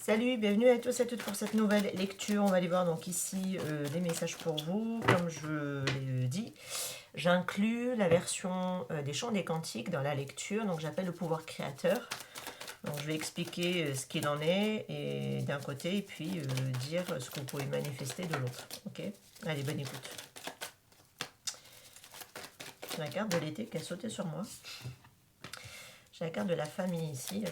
Salut, bienvenue à tous et à toutes pour cette nouvelle lecture. On va aller voir donc ici les messages pour vous. Comme je l'ai dit, j'inclus la version des chants des cantiques dans la lecture. Donc j'appelle le pouvoir créateur. Donc je vais expliquer ce qu'il en est et d'un côté et puis dire ce que vous pouvez manifester de l'autre. Ok? Allez, bonne écoute. J'ai la carte de l'été qui a sauté sur moi. J'ai la carte de la famille ici.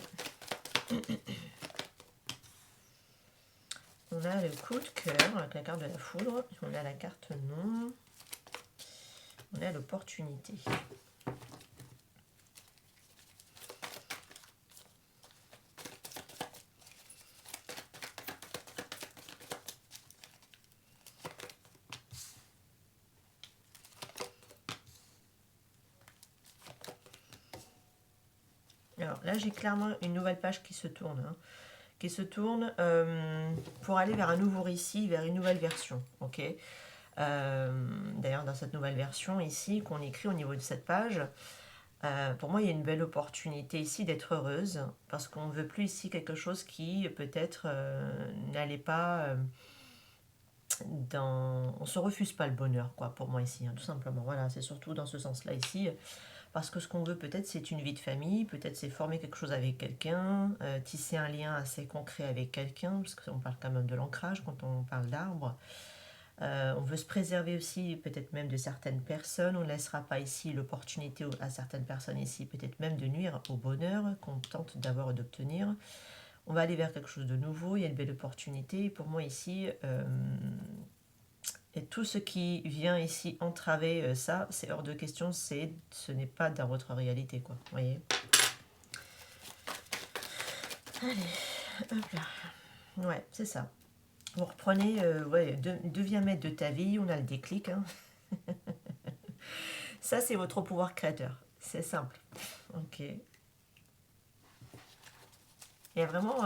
On a le coup de cœur avec la carte de la foudre. On a la carte non. On a l'opportunité. Alors là, j'ai clairement une nouvelle page qui se tourne. Qui se tourne pour aller vers un nouveau récit, vers une nouvelle version. Ok. D'ailleurs, dans cette nouvelle version ici, qu'on écrit au niveau de cette page, pour moi, il y a une belle opportunité ici d'être heureuse, parce qu'on ne veut plus ici quelque chose qui peut-être n'allait pas dans... On se refuse pas le bonheur, quoi, pour moi ici, tout simplement. Voilà, c'est surtout dans ce sens-là ici. Parce que ce qu'on veut peut-être, c'est une vie de famille, peut-être c'est former quelque chose avec quelqu'un, tisser un lien assez concret avec quelqu'un, parce qu'on parle quand même de l'ancrage quand on parle d'arbre. On veut se préserver aussi peut-être même de certaines personnes. On ne laissera pas ici l'opportunité à certaines personnes ici peut-être même de nuire au bonheur qu'on tente d'avoir ou d'obtenir. On va aller vers quelque chose de nouveau, il y a une belle opportunité. Pour moi ici, et tout ce qui vient ici entraver ça, c'est hors de question, ce n'est pas dans votre réalité, quoi. Vous voyez? Allez, hop là. Ouais, c'est ça. Vous reprenez, ouais, deviens maître de ta vie, on a le déclic. Ça, c'est votre pouvoir créateur. C'est simple. Ok. Il y a vraiment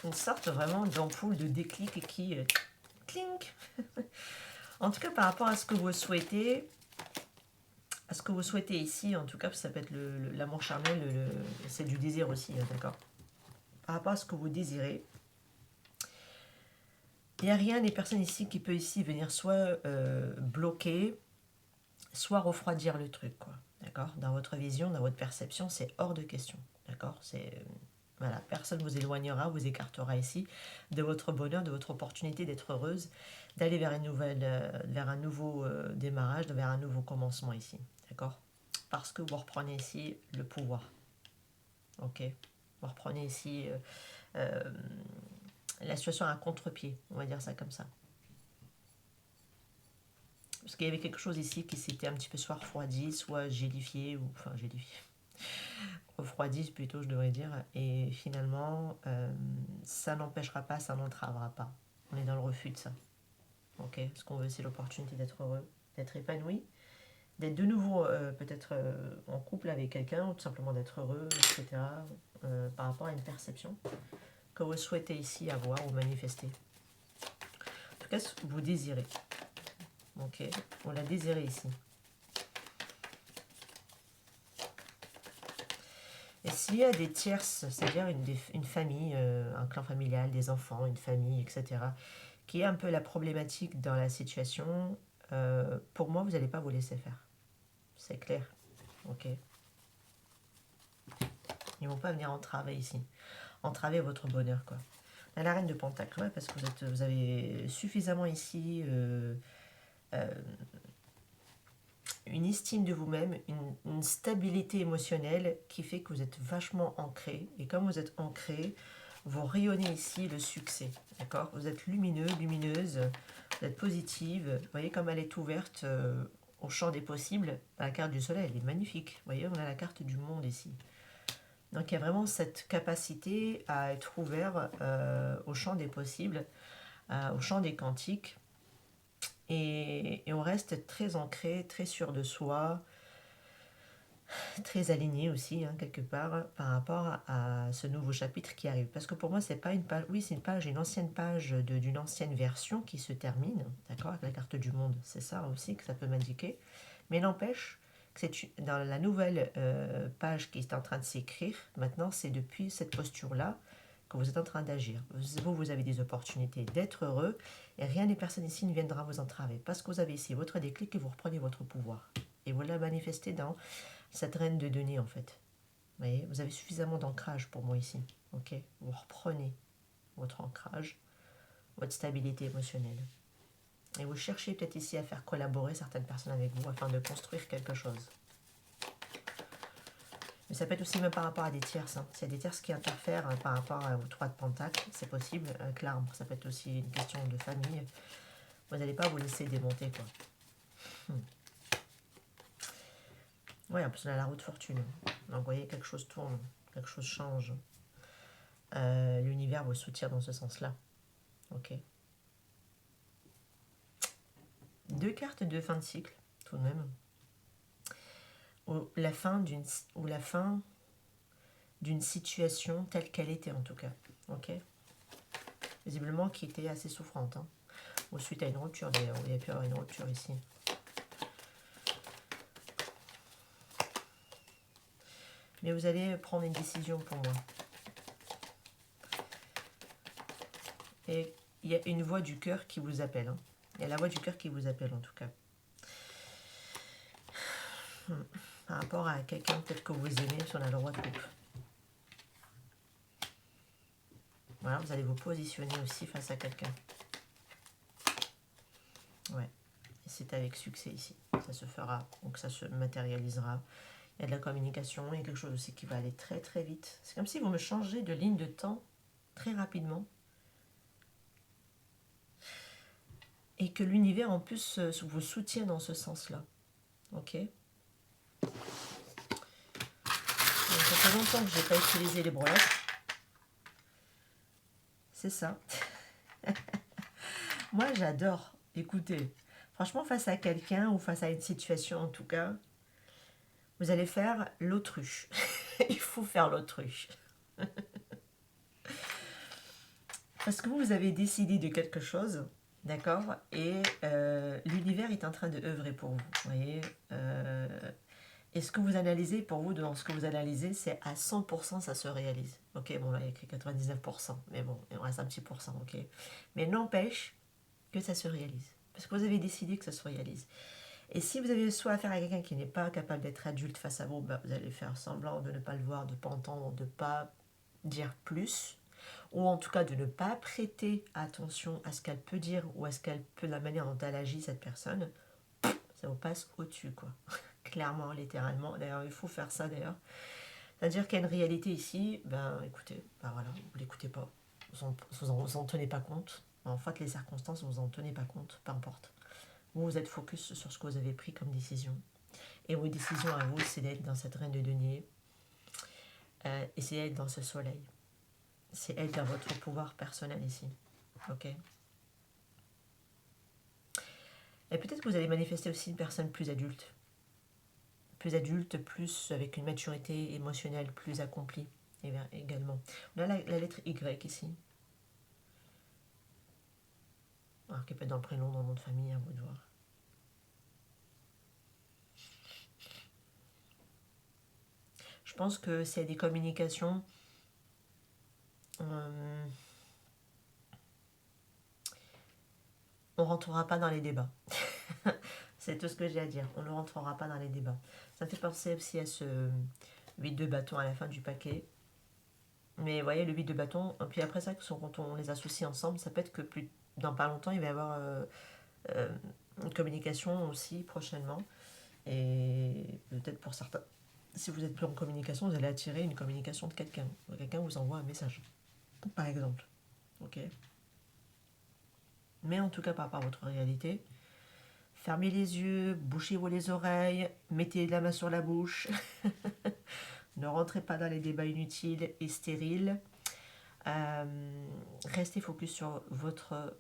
une sorte vraiment d'ampoule de déclic qui clink. En tout cas, par rapport à ce que vous souhaitez, ici, en tout cas, ça peut être l'amour charnel, c'est du désir aussi, d'accord. Par rapport à ce que vous désirez, il n'y a rien des personnes ici qui peut ici venir soit bloquer, soit refroidir le truc, quoi. D'accord. Dans votre vision, dans votre perception, c'est hors de question. D'accord. Voilà, personne ne vous éloignera, vous écartera ici de votre bonheur, de votre opportunité d'être heureuse, d'aller vers vers un nouveau démarrage, vers un nouveau commencement ici. D'accord. Parce que vous reprenez ici le pouvoir. Ok. Vous reprenez ici la situation à contre-pied, on va dire ça comme ça. Parce qu'il y avait quelque chose ici qui s'était un petit peu soit refroidi, soit gélifié, ou enfin gélifié, refroidi plutôt je devrais dire, et finalement ça n'empêchera pas, ça n'entravera pas. On est dans le refus de ça. Ok, ce qu'on veut c'est l'opportunité d'être heureux, d'être épanoui, d'être de nouveau peut-être en couple avec quelqu'un, ou tout simplement d'être heureux, etc. Par rapport à une perception que vous souhaitez ici avoir ou manifester. En tout cas, ce que vous désirez. Ok, on l'a désiré ici. Et s'il y a des tierces, c'est-à-dire une famille, un clan familial, des enfants, une famille, etc., qui est un peu la problématique dans la situation, pour moi, vous n'allez pas vous laisser faire. C'est clair. Ok. Ils ne vont pas venir entraver ici. Entraver votre bonheur, quoi. La reine de Pentacle, ouais, parce que vous avez suffisamment ici une estime de vous-même, une stabilité émotionnelle qui fait que vous êtes vachement ancré. Et comme vous êtes ancré, vous rayonnez ici le succès. D'accord. Vous êtes lumineux, lumineuse, vous êtes positive. Vous voyez comme elle est ouverte au champ des possibles. La carte du soleil, elle est magnifique. Vous voyez, on a la carte du monde ici. Donc il y a vraiment cette capacité à être ouvert au champ des possibles, au champ des quantiques. Et on reste très ancré, très sûr de soi, très aligné aussi, quelque part, par rapport à ce nouveau chapitre qui arrive. Parce que pour moi, c'est pas une page, oui, c'est une ancienne page d'une ancienne version qui se termine, d'accord, avec la carte du monde. C'est ça aussi que ça peut m'indiquer. Mais n'empêche que c'est dans la nouvelle page qui est en train de s'écrire, maintenant, c'est depuis cette posture-là que vous êtes en train d'agir. Vous avez des opportunités d'être heureux et rien ni personne ici ne viendra vous entraver. Parce que vous avez ici votre déclic et vous reprenez votre pouvoir. Et vous la manifestez dans cette reine de denier en fait. Vous voyez, vous avez suffisamment d'ancrage pour moi ici. Ok, vous reprenez votre ancrage, votre stabilité émotionnelle. Et vous cherchez peut-être ici à faire collaborer certaines personnes avec vous afin de construire quelque chose. Mais ça peut être aussi même par rapport à des tierces. Hein. S'il y a des tierces qui interfèrent par rapport au 3 de Pentacle, c'est possible. Avec l'arbre, ça peut être aussi une question de famille. Vous n'allez pas vous laisser démonter, quoi. Oui, en plus on a la roue de fortune. Donc vous voyez, quelque chose tourne, quelque chose change. L'univers vous soutient dans ce sens-là. Ok. 2 cartes de fin de cycle, tout de même. Ou la fin d'une situation telle qu'elle était en tout cas. Ok. Visiblement qui était assez souffrante. Hein. Ou suite à une rupture d'ailleurs. Il y a pu y avoir une rupture ici. Mais vous allez prendre une décision pour moi. Et il y a une voix du cœur qui vous appelle. Hein. Il y a la voix du cœur qui vous appelle en tout cas. Par rapport à quelqu'un peut-être que vous aimez sur la roi de coupe. Voilà, vous allez vous positionner aussi face à quelqu'un. Ouais. Et c'est avec succès ici. Ça se fera. Donc ça se matérialisera. Il y a de la communication. Il y a quelque chose aussi qui va aller très très vite. C'est comme si vous me changez de ligne de temps très rapidement. Et que l'univers en plus vous soutient dans ce sens-là. Ok. Donc, ça fait longtemps que je n'ai pas utilisé les breloques. C'est ça. Moi, j'adore écouter. Franchement, face à quelqu'un ou face à une situation, en tout cas, vous allez faire l'autruche. Il faut faire l'autruche. Parce que vous avez décidé de quelque chose, d'accord. Et l'univers est en train de œuvrer pour vous. Vous voyez. Et ce que vous analysez, pour vous, dans ce que vous analysez, c'est à 100% ça se réalise. Ok, bon là il y a écrit 99%, mais bon, il reste un petit pourcent, ok. Mais n'empêche que ça se réalise. Parce que vous avez décidé que ça se réalise. Et si vous avez soit affaire à quelqu'un qui n'est pas capable d'être adulte face à vous, bah, vous allez faire semblant de ne pas le voir, de ne pas entendre, de ne pas dire plus, ou en tout cas de ne pas prêter attention à ce qu'elle peut dire ou à ce qu'elle peut, la manière dont elle agit, cette personne, ça vous passe au-dessus, quoi. Clairement, littéralement. D'ailleurs, il faut faire ça, d'ailleurs. C'est-à-dire qu'il y a une réalité ici, ben écoutez, ben voilà, vous ne l'écoutez pas, vous en tenez pas compte. En fait, les circonstances, vous en tenez pas compte, peu importe. Vous êtes focus sur ce que vous avez pris comme décision. Et vos décisions à vous, c'est d'être dans cette reine de denier. Et c'est d'être dans ce soleil. C'est être dans votre pouvoir personnel ici. Ok. Et peut-être que vous allez manifester aussi une personne plus adulte. Plus adulte, plus avec une maturité émotionnelle plus accomplie également. On a la lettre Y ici. Alors qui peut être dans le prénom, dans le nom de famille, à vous de voir. Je pense que s'il y a des communications, on ne rentrera pas dans les débats. C'est tout ce que j'ai à dire. On ne rentrera pas dans les débats. Ça me fait penser aussi à ce 8 de bâton à la fin du paquet. Mais vous voyez, le 8 de bâton, puis après ça, quand on les associe ensemble, ça peut être que dans pas longtemps, il va y avoir une communication aussi prochainement. Et peut-être pour certains, si vous êtes plus en communication, vous allez attirer une communication de quelqu'un. Quelqu'un vous envoie un message, par exemple. Ok. Mais en tout cas, par rapport à votre réalité, fermez les yeux, bouchez-vous les oreilles, mettez la main sur la bouche. Ne rentrez pas dans les débats inutiles et stériles. Restez focus sur votre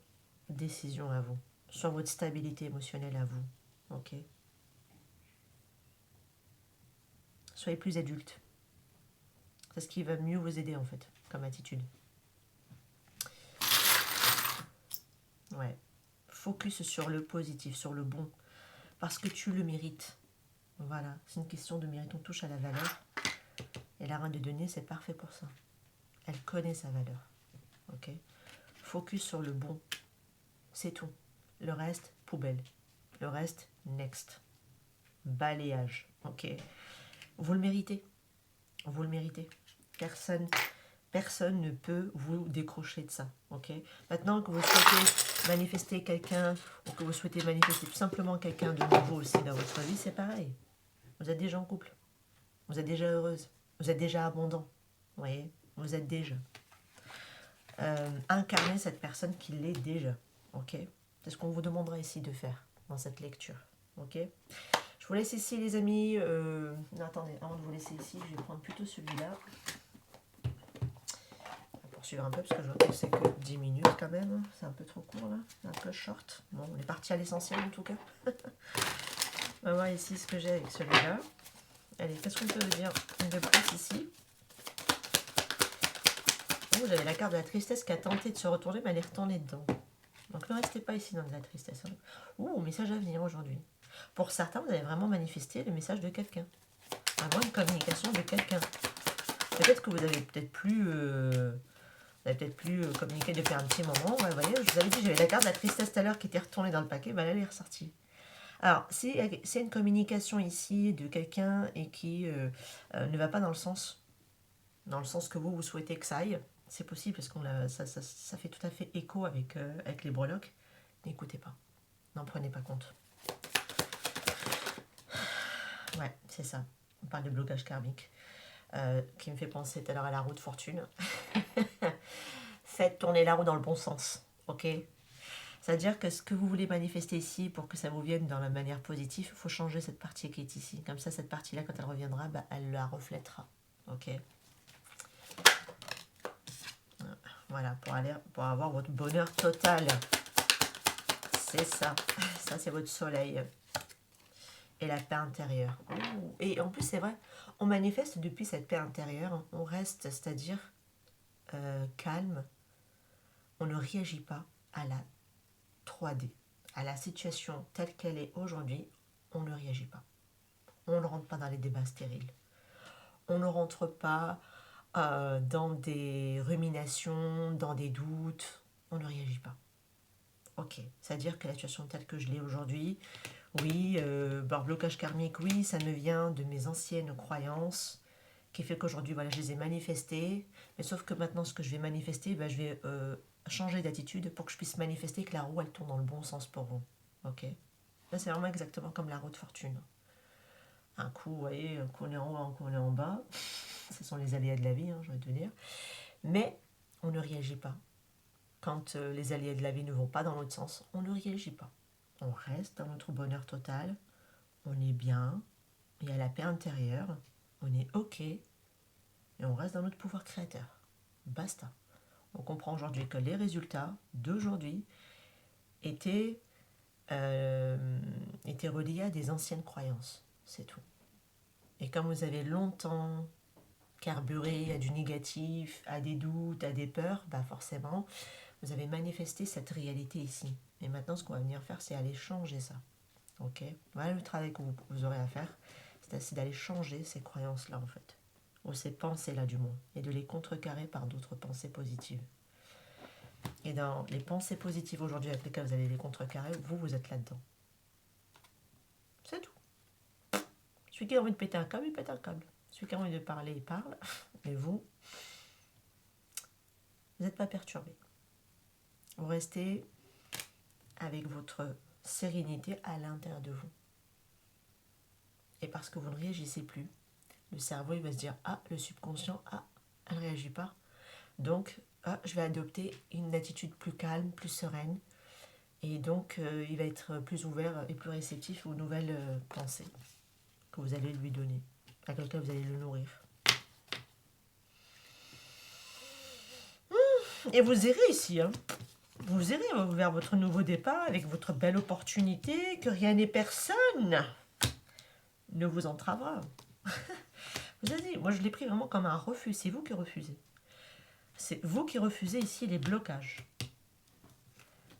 décision à vous, sur votre stabilité émotionnelle à vous. Ok. Soyez plus adulte. C'est ce qui va mieux vous aider en fait, comme attitude. Ouais. Focus sur le positif, sur le bon. Parce que tu le mérites. Voilà. C'est une question de mérite. On touche à la valeur. Et la reine de denier, c'est parfait pour ça. Elle connaît sa valeur. Ok. Focus sur le bon. C'est tout. Le reste, poubelle. Le reste, next. Balayage. Ok. Vous le méritez. Vous le méritez. Personne ne peut vous décrocher de ça. Ok. Maintenant que vous souhaitez manifester quelqu'un, ou que vous souhaitez manifester tout simplement quelqu'un de nouveau aussi dans votre vie, c'est pareil. Vous êtes déjà en couple. Vous êtes déjà heureuse. Vous êtes déjà abondant. Vous voyez. Vous êtes déjà. Incarner cette personne qui l'est déjà. Ok. C'est ce qu'on vous demandera ici de faire dans cette lecture. Ok. Je vous laisse ici les amis. Non, attendez, avant de vous laisser ici, je vais prendre plutôt celui-là. On va poursuivre un peu parce que je vois que c'est que 10 minutes quand même. C'est un peu trop court là. C'est un peu short. Bon, on est parti à l'essentiel en tout cas. On va voir ici ce que j'ai avec celui-là. Allez, qu'est-ce qu'on peut dire de plus ici? Vous avez la carte de la tristesse qui a tenté de se retourner, mais elle est retournée dedans. Donc ne restez pas ici dans de la tristesse. Hein. Ouh, message à venir aujourd'hui. Pour certains, vous avez vraiment manifesté le message de quelqu'un. Avoir une communication de quelqu'un. Peut-être que vous avez peut-être plus, communiqué depuis un petit moment. Ouais, vous voyez, je vous avais dit, j'avais la carte de la tristesse tout à l'heure qui était retournée dans le paquet. Ben, elle est ressortie. Alors, si c'est une communication ici de quelqu'un et qui ne va pas dans le sens que vous souhaitez que ça aille, c'est possible parce que ça fait tout à fait écho avec les breloques. N'écoutez pas. N'en prenez pas compte. Ouais, c'est ça. On parle de blocage karmique. Qui me fait penser tout à l'heure à la roue de fortune. Faites tourner la roue dans le bon sens. Ok. C'est-à-dire que ce que vous voulez manifester ici, pour que ça vous vienne dans la manière positive, il faut changer cette partie qui est ici. Comme ça, cette partie-là, quand elle reviendra, bah, elle la reflètera. Ok. Voilà, pour avoir votre bonheur total. C'est ça. Ça, c'est votre soleil. Et la paix intérieure. Ouh. Et en plus, c'est vrai, on manifeste depuis cette paix intérieure. On reste, c'est-à-dire calme. On ne réagit pas à la 3D. À la situation telle qu'elle est aujourd'hui, on ne réagit pas. On ne rentre pas dans les débats stériles. On ne rentre pas dans des ruminations, dans des doutes. On ne réagit pas. Ok, c'est-à-dire que la situation telle que je l'ai aujourd'hui, oui, blocage karmique, oui, ça me vient de mes anciennes croyances, qui fait qu'aujourd'hui, voilà, je les ai manifestées, mais sauf que maintenant, ce que je vais manifester, ben, je vais changer d'attitude pour que je puisse manifester que la roue, elle tourne dans le bon sens pour vous. Ok. Là, c'est vraiment exactement comme la roue de fortune. Un coup, vous voyez, un coup on est en haut, un coup on est en bas. Ce sont les aléas de la vie, hein, je vais te dire. Mais on ne réagit pas. Quand les aléas de la vie ne vont pas dans l'autre sens, on ne réagit pas. On reste dans notre bonheur total. On est bien. Il y a la paix intérieure. On est OK. Et on reste dans notre pouvoir créateur. Basta. On comprend aujourd'hui que les résultats d'aujourd'hui étaient reliés à des anciennes croyances. C'est tout. Et comme vous avez longtemps carburé à du négatif, à des doutes, à des peurs, bah forcément, vous avez manifesté cette réalité ici. Et maintenant, ce qu'on va venir faire, c'est aller changer ça. Ok. Voilà le travail que vous aurez à faire. C'est d'aller changer ces croyances-là, en fait. Ou ces pensées-là, du moins. Et de les contrecarrer par d'autres pensées positives. Et dans les pensées positives aujourd'hui avec lesquelles vous allez les contrecarrer, vous êtes là-dedans. C'est tout. Celui qui a envie de péter un câble, il pète un câble. Celui qui a envie de parler, il parle. Mais vous n'êtes pas perturbé. Vous restez avec votre sérénité à l'intérieur de vous. Et parce que vous ne réagissez plus, le cerveau il va se dire « Ah, le subconscient, ah, elle ne réagit pas. Donc, ah, je vais adopter une attitude plus calme, plus sereine. » Et donc, il va être plus ouvert et plus réceptif aux nouvelles pensées que vous allez lui donner, avec lesquelles vous allez le nourrir. Et vous irez ici, hein. Vous irez vers votre nouveau départ avec votre belle opportunité, que rien et personne ne vous entravera. Vous avez dit, moi je l'ai pris vraiment comme un refus, c'est vous qui refusez. C'est vous qui refusez ici les blocages.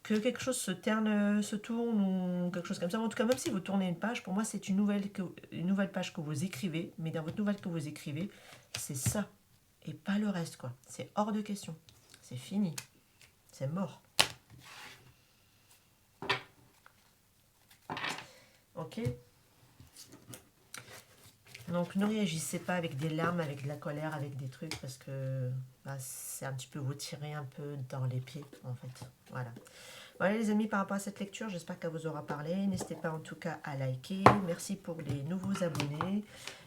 Que quelque chose se tourne ou quelque chose comme ça. En tout cas, même si vous tournez une page, pour moi c'est une nouvelle page que vous écrivez, mais dans votre nouvelle que vous écrivez, c'est ça. et pas le reste, quoi. C'est hors de question. C'est fini. C'est mort. Ok? Donc ne réagissez pas avec des larmes, avec de la colère, avec des trucs, parce que bah, c'est un petit peu vous tirer un peu dans les pieds, en fait. Voilà. Voilà les amis, par rapport à cette lecture, j'espère qu'elle vous aura parlé. N'hésitez pas en tout cas à liker. Merci pour les nouveaux abonnés.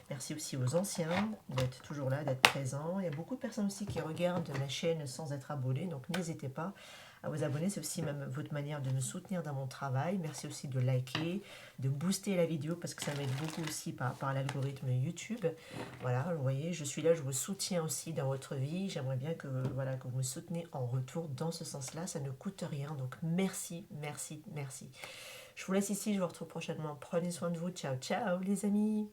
Merci aussi aux anciens d'être toujours là, d'être présents. Il y a beaucoup de personnes aussi qui regardent ma chaîne sans être abonnés, donc n'hésitez pas à vous abonner. C'est aussi même votre manière de me soutenir dans mon travail. Merci aussi de liker, de booster la vidéo parce que ça m'aide beaucoup aussi par rapport à l'algorithme YouTube. Voilà, vous voyez, je suis là, je vous soutiens aussi dans votre vie. J'aimerais bien que, voilà, que vous me soutenez en retour dans ce sens-là. Ça ne coûte rien, donc merci, merci, merci. Je vous laisse ici, je vous retrouve prochainement. Prenez soin de vous. Ciao, ciao les amis.